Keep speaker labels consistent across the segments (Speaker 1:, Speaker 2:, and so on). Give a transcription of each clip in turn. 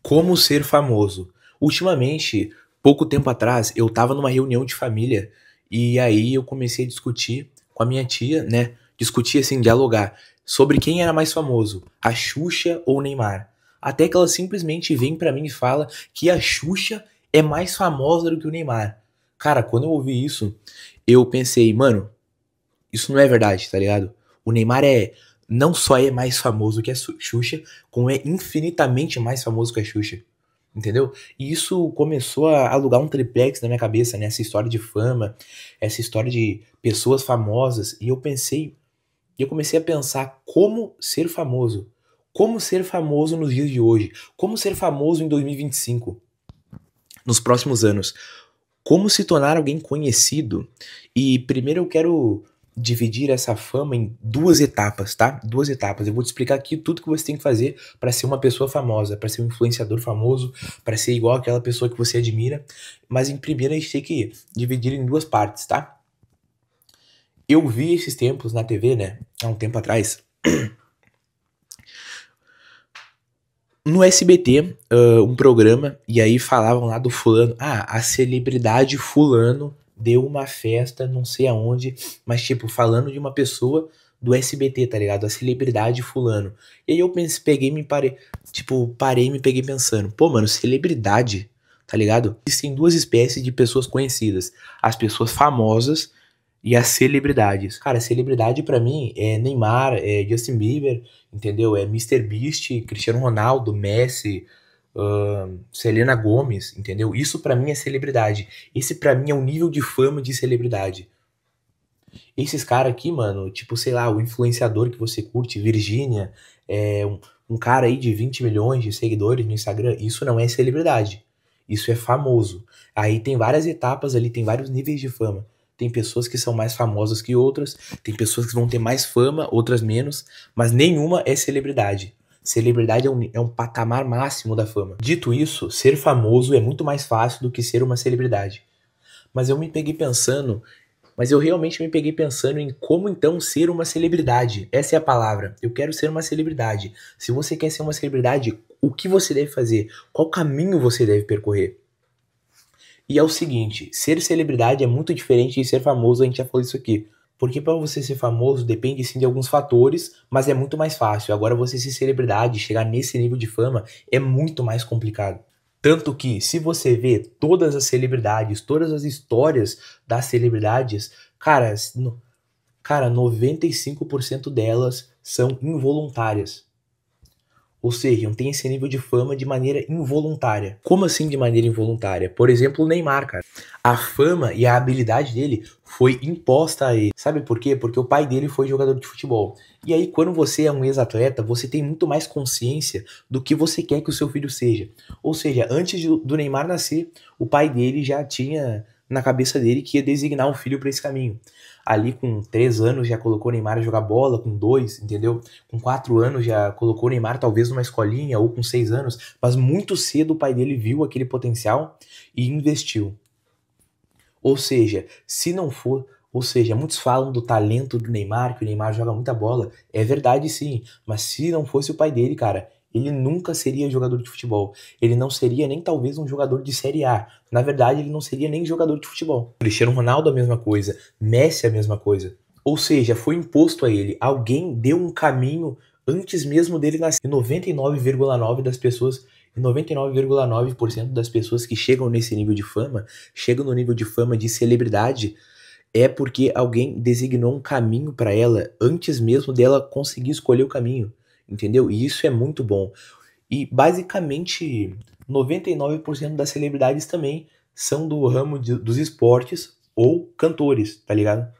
Speaker 1: Como ser famoso? Ultimamente, pouco tempo atrás, eu estava numa reunião de família e aí eu comecei a discutir com a minha tia, né? Discutir assim, dialogar sobre quem era mais famoso, a Xuxa ou o Neymar. Até que ela simplesmente vem pra mim e fala que a Xuxa é mais famosa do que o Neymar. Cara, quando eu ouvi isso, eu pensei, mano, isso não é verdade, tá ligado? O Neymar não só é mais famoso que a Xuxa, como é infinitamente mais famoso que a Xuxa. Entendeu? E isso começou a alugar um triplex na minha cabeça, né? Essa história de fama, essa história de pessoas famosas. E eu comecei a pensar como ser famoso. Como ser famoso nos dias de hoje? Como ser famoso em 2025? Nos próximos anos? Como se tornar alguém conhecido? E primeiro eu quero dividir essa fama em duas etapas, tá? Duas etapas. Eu vou te explicar aqui tudo que você tem que fazer para ser uma pessoa famosa, para ser um influenciador famoso, para ser igual aquela pessoa que você admira. Mas em primeiro a gente tem que dividir em duas partes, tá? Eu vi esses tempos na TV, né? Há um tempo atrás, no SBT, um programa, e aí falavam lá do fulano. Ah, a celebridade fulano deu uma festa, não sei aonde, mas tipo, falando de uma pessoa do SBT, tá ligado? A celebridade fulano. E aí eu pensei, parei e me peguei pensando, pô, mano, celebridade, tá ligado? Existem duas espécies de pessoas conhecidas, as pessoas famosas e as celebridades. Cara, celebridade pra mim é Neymar, é Justin Bieber, entendeu? É Mister Beast, Cristiano Ronaldo, Messi, Selena Gomez, entendeu? Isso pra mim é celebridade. Esse pra mim é o nível de fama de celebridade. Esses caras aqui, mano, tipo, sei lá, o influenciador que você curte, Virgínia, um cara aí de 20 milhões de seguidores no Instagram, isso não é celebridade. Isso é famoso. Aí tem várias etapas ali, tem vários níveis de fama. Tem pessoas que são mais famosas que outras, tem pessoas que vão ter mais fama, outras menos, mas nenhuma é celebridade. Celebridade é um patamar máximo da fama. Dito isso, ser famoso é muito mais fácil do que ser uma celebridade. Mas eu me peguei pensando mas eu realmente me peguei pensando em como então ser uma celebridade. Essa é a palavra. Eu quero ser uma celebridade. Se você quer ser uma celebridade, o que você deve fazer? Qual caminho você deve percorrer? E é o seguinte, ser celebridade é muito diferente de ser famoso, a gente já falou isso aqui. Porque para você ser famoso depende sim de alguns fatores, mas é muito mais fácil. Agora você ser celebridade, chegar nesse nível de fama é muito mais complicado. Tanto que, se você vê todas as celebridades, todas as histórias das celebridades, cara, cara, 95% delas são involuntárias. Ou seja, tem esse nível de fama de maneira involuntária. Como assim de maneira involuntária? Por exemplo, o Neymar, cara. A fama e a habilidade dele foi imposta a ele. Sabe por quê? Porque o pai dele foi jogador de futebol. E aí, quando você é um ex-atleta, você tem muito mais consciência do que você quer que o seu filho seja. Ou seja, antes do Neymar nascer, o pai dele já tinha na cabeça dele que ia designar um filho para esse caminho. Ali com 3 anos já colocou o Neymar a jogar bola, com 2, entendeu? Com 4 anos já colocou o Neymar talvez numa escolinha, ou com 6 anos, mas muito cedo o pai dele viu aquele potencial e investiu. Ou seja, se não for, ou seja, muitos falam do talento do Neymar, que o Neymar joga muita bola, é verdade sim, mas se não fosse o pai dele, cara, ele nunca seria jogador de futebol. Ele não seria nem talvez um jogador de Série A. Na verdade, ele não seria nem jogador de futebol. Cristiano Ronaldo a mesma coisa, Messi a mesma coisa. Ou seja, foi imposto a ele. Alguém deu um caminho antes mesmo dele nascer. E 99,9% das pessoas, 99,9% das pessoas que chegam nesse nível de fama, chegam no nível de fama de celebridade, é porque alguém designou um caminho para ela antes mesmo dela conseguir escolher o caminho, entendeu? E isso é muito bom. E basicamente 99% das celebridades também são do ramo dos esportes ou cantores, tá ligado?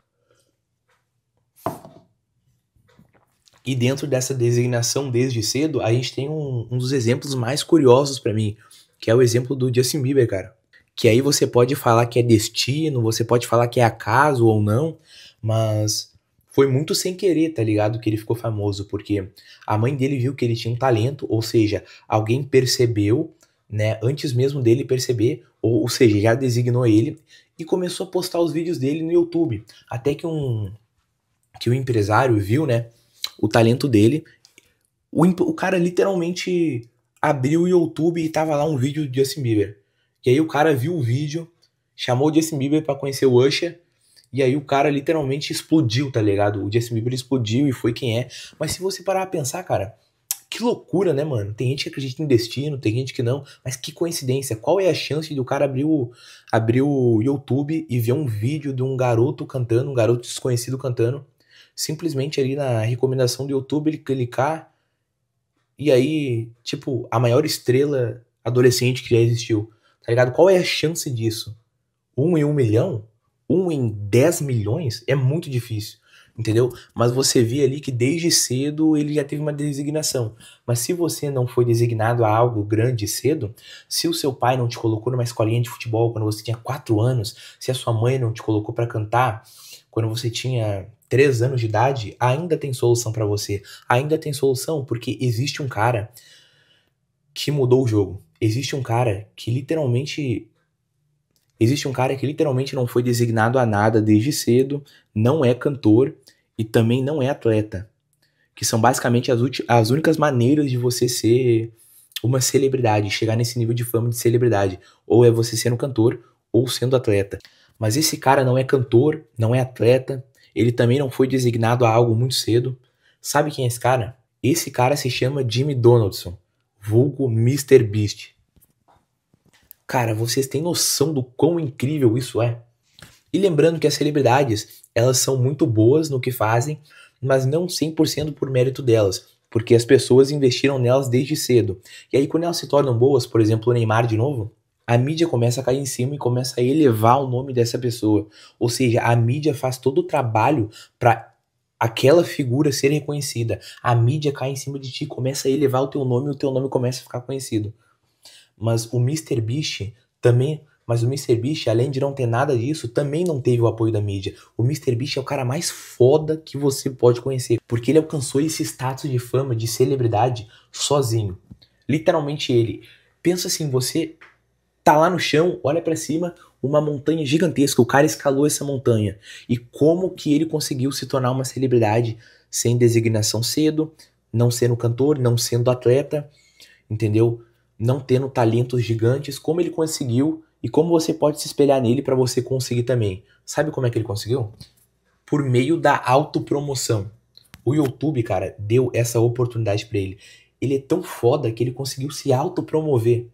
Speaker 1: E dentro dessa designação desde cedo, a gente tem um dos exemplos mais curiosos pra mim, que é o exemplo do Justin Bieber, cara. Que aí você pode falar que é destino, você pode falar que é acaso ou não, mas foi muito sem querer, tá ligado? Que ele ficou famoso, porque a mãe dele viu que ele tinha um talento, ou seja, alguém percebeu, né, antes mesmo dele perceber, ou seja, já designou ele e começou a postar os vídeos dele no YouTube. Até que o empresário viu, né, o talento dele. O cara literalmente abriu o YouTube e tava lá um vídeo do Justin Bieber. E aí o cara viu o vídeo, chamou o Justin Bieber pra conhecer o Usher, e aí o cara literalmente explodiu, tá ligado? O Justin Bieber explodiu e foi quem é. Mas se você parar pra pensar, cara, que loucura, né, mano? Tem gente que acredita em destino, tem gente que não, mas que coincidência. Qual é a chance do cara abrir o YouTube e ver um vídeo de um garoto cantando, um garoto desconhecido cantando, simplesmente ali na recomendação do YouTube ele clicar e aí, tipo, a maior estrela adolescente que já existiu, tá ligado? Qual é a chance disso? 1 em 1 milhão? 1 em 10 milhões? É muito difícil, entendeu? Mas você vê ali que desde cedo ele já teve uma designação. Mas se você não foi designado a algo grande cedo, se o seu pai não te colocou numa escolinha de futebol quando você tinha 4 anos, se a sua mãe não te colocou pra cantar quando você tinha 3 anos de idade, ainda tem solução pra você. Ainda tem solução porque existe um cara que mudou o jogo. Existe um cara que literalmente não foi designado a nada desde cedo, não é cantor e também não é atleta. Que são basicamente as únicas maneiras de você ser uma celebridade, chegar nesse nível de fama de celebridade. Ou é você sendo cantor ou sendo atleta. Mas esse cara não é cantor, não é atleta, ele também não foi designado a algo muito cedo. Sabe quem é esse cara? Esse cara se chama Jimmy Donaldson, vulgo Mister Beast. Cara, vocês têm noção do quão incrível isso é? E lembrando que as celebridades, elas são muito boas no que fazem, mas não 100% por mérito delas, porque as pessoas investiram nelas desde cedo. E aí quando elas se tornam boas, por exemplo, o Neymar de novo, a mídia começa a cair em cima e começa a elevar o nome dessa pessoa. Ou seja, a mídia faz todo o trabalho para aquela figura ser reconhecida. A mídia cai em cima de ti, começa a elevar o teu nome e o teu nome começa a ficar conhecido. Mas o Mister Beast também. Mas o Mister Beast, além de não ter nada disso, também não teve o apoio da mídia. O Mister Beast é o cara mais foda que você pode conhecer. Porque ele alcançou esse status de fama, de celebridade, sozinho. Literalmente ele. Pensa assim, você tá lá no chão, olha pra cima, uma montanha gigantesca. O cara escalou essa montanha. E como que ele conseguiu se tornar uma celebridade sem designação cedo, não sendo cantor, não sendo atleta, entendeu? Não tendo talentos gigantes, como ele conseguiu e como você pode se espelhar nele para você conseguir também. Sabe como é que ele conseguiu? Por meio da autopromoção. O YouTube, cara, deu essa oportunidade para ele. Ele é tão foda que ele conseguiu se autopromover.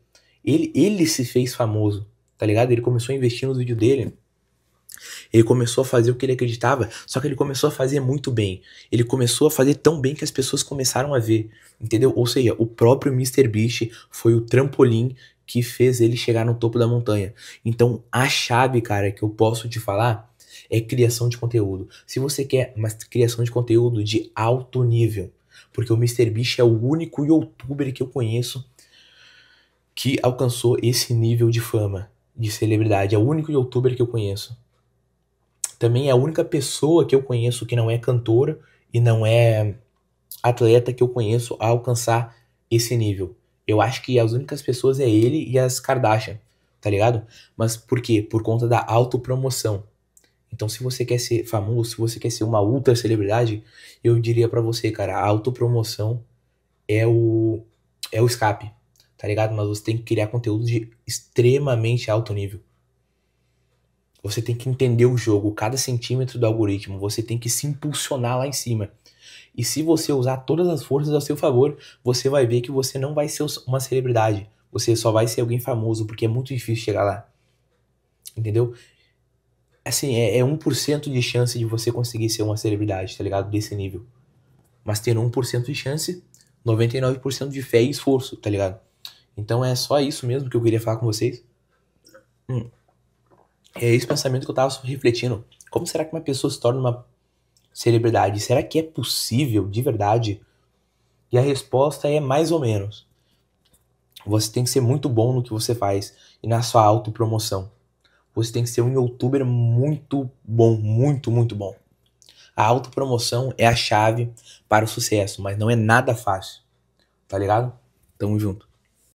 Speaker 1: Ele se fez famoso, tá ligado? Ele começou a investir nos vídeos dele. Ele começou a fazer o que ele acreditava, só que ele começou a fazer muito bem. Ele começou a fazer tão bem que as pessoas começaram a ver, entendeu? Ou seja, o próprio Mister Beast foi o trampolim que fez ele chegar no topo da montanha. Então, a chave, cara, que eu posso te falar é criação de conteúdo. Se você quer uma criação de conteúdo de alto nível, porque o Mister Beast é o único youtuber que eu conheço que alcançou esse nível de fama, de celebridade. É o único youtuber que eu conheço. Também é a única pessoa que eu conheço que não é cantora e não é atleta que eu conheço a alcançar esse nível. Eu acho que as únicas pessoas é ele e as Kardashian, tá ligado? Mas por quê? Por conta da autopromoção. Então, se você quer ser famoso, se você quer ser uma ultra celebridade, eu diria pra você, cara, a autopromoção é o escape, tá ligado? Mas você tem que criar conteúdo de extremamente alto nível. Você tem que entender o jogo, cada centímetro do algoritmo, você tem que se impulsionar lá em cima. E se você usar todas as forças a seu favor, você vai ver que você não vai ser uma celebridade. Você só vai ser alguém famoso, porque é muito difícil chegar lá. Entendeu? Assim, é 1% de chance de você conseguir ser uma celebridade, tá ligado? Desse nível. Mas tendo 1% de chance, 99% de fé e esforço, tá ligado? Então é só isso mesmo que eu queria falar com vocês. É esse pensamento que eu tava refletindo. Como será que uma pessoa se torna uma celebridade? Será que é possível, de verdade? E a resposta é mais ou menos. Você tem que ser muito bom no que você faz e na sua autopromoção. Você tem que ser um youtuber muito bom, muito, muito bom. A autopromoção é a chave para o sucesso, mas não é nada fácil. Tá ligado? Tamo junto.